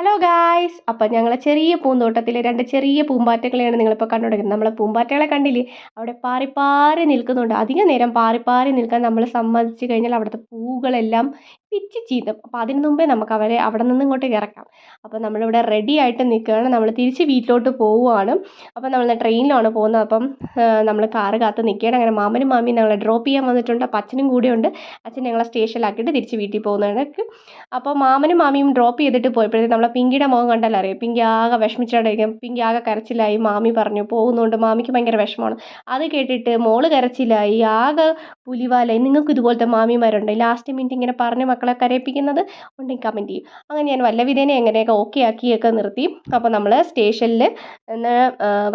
Hello guys, അപ്പം ഞങ്ങളെ ചെറിയ പൂന്തോട്ടത്തിലെ രണ്ട് ചെറിയ പൂമ്പാറ്റകളെയാണ് നിങ്ങളിപ്പോൾ കണ്ടുകൊണ്ടിരിക്കുന്നത്. നമ്മളെ പൂമ്പാറ്റകളെ കണ്ടില്ലേ, അവിടെ പാറി പാറി നിൽക്കുന്നുണ്ട്. അധികം നേരം പാറി പാറി നിൽക്കാൻ നമ്മൾ സമ്മതിച്ചു കഴിഞ്ഞാൽ അവിടുത്തെ പൂകളെല്ലാം പിച്ചി ചീന്തും. അപ്പോൾ അതിന് മുമ്പേ നമുക്ക് അവരെ അവിടെ നിന്ന് ഇങ്ങോട്ടേക്ക് ഇറക്കാം. അപ്പോൾ നമ്മളിവിടെ റെഡി ആയിട്ട് നിൽക്കുകയാണ്. നമ്മൾ തിരിച്ച് വീട്ടിലോട്ട് പോവുകയാണ്. അപ്പോൾ നമ്മൾ ട്രെയിനിലാണ് പോകുന്നത്. അപ്പം നമ്മൾ കാറ് കാത്ത് നിൽക്കുകയാണ്. അങ്ങനെ മാമനും മാമിയും ഞങ്ങളെ ഡ്രോപ്പ് ചെയ്യാൻ വന്നിട്ടുണ്ട്. അപ്പോൾ അച്ഛനും കൂടെയുണ്ട്. അച്ഛൻ ഞങ്ങളെ സ്റ്റേഷനിലാക്കിയിട്ട് തിരിച്ച് വീട്ടിൽ പോകുന്നതാണ്. അപ്പോൾ മാമനും മാമിയും ഡ്രോപ്പ് ചെയ്തിട്ട് പോയപ്പോഴത്തേക്കും നമ്മളെ പിങ്കിയുടെ മുഖം കണ്ടാൽ അറിയാം. പിങ്കി ആകെ വിഷമിച്ചിട്ടായിരിക്കും. പിങ്കി ആകെ കരച്ചിലായി. മാമി പറഞ്ഞു പോകുന്നതുകൊണ്ട് മാമിക്ക് ഭയങ്കര വിഷമമാണ്. അത് കേട്ടിട്ട് മോള് കരച്ചിലായി, ആകെ പുലിവാലായി. നിങ്ങൾക്ക് ഇതുപോലത്തെ മാമിമാരുണ്ട് ലാസ്റ്റ് മിനിറ്റ് ഇങ്ങനെ പറഞ്ഞ് മക്കളെ കരയിപ്പിക്കുന്നത് ഉണ്ടെങ്കിൽ കമൻറ്റ് ചെയ്യും. അങ്ങനെ ഞാൻ വല്ല വിധേനെ എങ്ങനെയൊക്കെ ഓക്കെ ആക്കിയൊക്കെ നിർത്തി. അപ്പോൾ നമ്മൾ സ്റ്റേഷനിൽ ഇന്ന്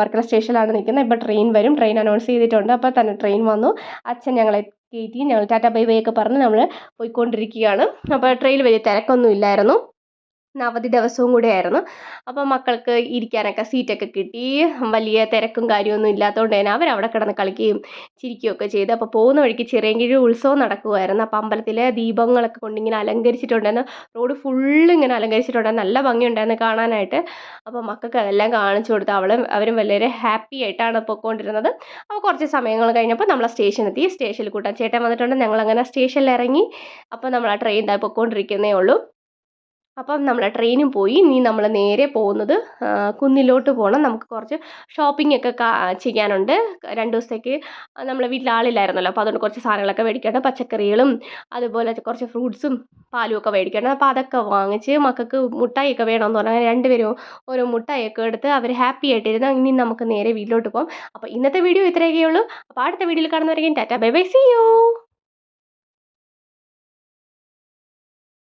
വർക്കല സ്റ്റേഷനിലാണ് നിൽക്കുന്നത്. ഇപ്പോൾ ട്രെയിൻ വരും. ട്രെയിൻ അനൗൺസ് ചെയ്തിട്ടുണ്ട്. അപ്പോൾ തന്നെ ട്രെയിൻ വന്നു. അച്ഛൻ ഞങ്ങളെ കയറ്റി. ഞങ്ങൾ ടാറ്റ ബൈ ബൈ ഒക്കെ പറഞ്ഞ് നമ്മൾ പോയിക്കൊണ്ടിരിക്കുകയാണ്. അപ്പോൾ ട്രെയിനിൽ വലിയ തിരക്കൊന്നും ഇല്ലായിരുന്നു. അവധി ദിവസവും കൂടെ ആയിരുന്നു. അപ്പോൾ മക്കൾക്ക് ഇരിക്കാനൊക്കെ സീറ്റൊക്കെ കിട്ടി. വലിയ തിരക്കും കാര്യമൊന്നും ഇല്ലാത്തതുകൊണ്ട് തന്നെ അവരവിടെ കിടന്ന് കളിക്കുകയും ചിരിക്കുകയൊക്കെ ചെയ്തു. അപ്പോൾ പോകുന്ന വഴിക്ക് ചിറയൻകീഴ് ഉത്സവം നടക്കുമായിരുന്നു. അപ്പോൾ അമ്പലത്തിലെ ദീപങ്ങളൊക്കെ കൊണ്ടിങ്ങനെ അലങ്കരിച്ചിട്ടുണ്ടായിരുന്നു. റോഡ് ഫുള്ള് ഇങ്ങനെ അലങ്കരിച്ചിട്ടുണ്ടായിരുന്നു. നല്ല ഭംഗിയുണ്ടായിരുന്നു കാണാനായിട്ട്. അപ്പോൾ മക്കൾക്ക് അതെല്ലാം കാണിച്ചു കൊടുത്തു. അവരും വളരെ ഹാപ്പി ആയിട്ടാണ് പോയിക്കൊണ്ടിരുന്നത്. അപ്പോൾ കുറച്ച് സമയങ്ങൾ കഴിഞ്ഞപ്പോൾ നമ്മൾ സ്റ്റേഷനെത്തി. സ്റ്റേഷനിൽ കൂട്ടാൻ ചേട്ടൻ വന്നിട്ടുണ്ട്. ഞങ്ങളങ്ങനെ സ്റ്റേഷനിൽ ഇറങ്ങി. അപ്പോൾ നമ്മൾ ആ ട്രെയിൻ പോയിക്കൊണ്ടിരിക്കുന്നേ ഉള്ളൂ. അപ്പം നമ്മളെ ട്രെയിനും പോയി. ഇനി നമ്മൾ നേരെ പോകുന്നത് കുന്നിലോട്ട് പോകണം. നമുക്ക് കുറച്ച് ഷോപ്പിംഗ് ഒക്കെ ചെയ്യാനുണ്ട്. 2 ദിവസത്തേക്ക് നമ്മളെ വീട്ടിൽ ആളില്ലായിരുന്നല്ലോ. അപ്പോൾ അതുകൊണ്ട് കുറച്ച് സാധനങ്ങളൊക്കെ മേടിക്കണം. പച്ചക്കറികളും അതുപോലെ കുറച്ച് ഫ്രൂട്ട്സും പാലും ഒക്കെ മേടിക്കണം. അപ്പോൾ അതൊക്കെ വാങ്ങിച്ച് മക്കൾക്ക് മുട്ടായിയൊക്കെ വേണമെന്ന് പറഞ്ഞാൽ അങ്ങനെ 2 പേരും ഓരോ മുട്ടായിയൊക്കെ എടുത്ത് അവർ ഹാപ്പി ആയിട്ടിരുന്ന് ഇനി നമുക്ക് നേരെ വീട്ടിലോട്ട് പോകാം. അപ്പോൾ ഇന്നത്തെ വീഡിയോ ഇത്രയൊക്കെ ഉള്ളൂ. അപ്പോൾ അടുത്ത വീഡിയോയിൽ കാണുന്നവരെയും tata bye bye, see U.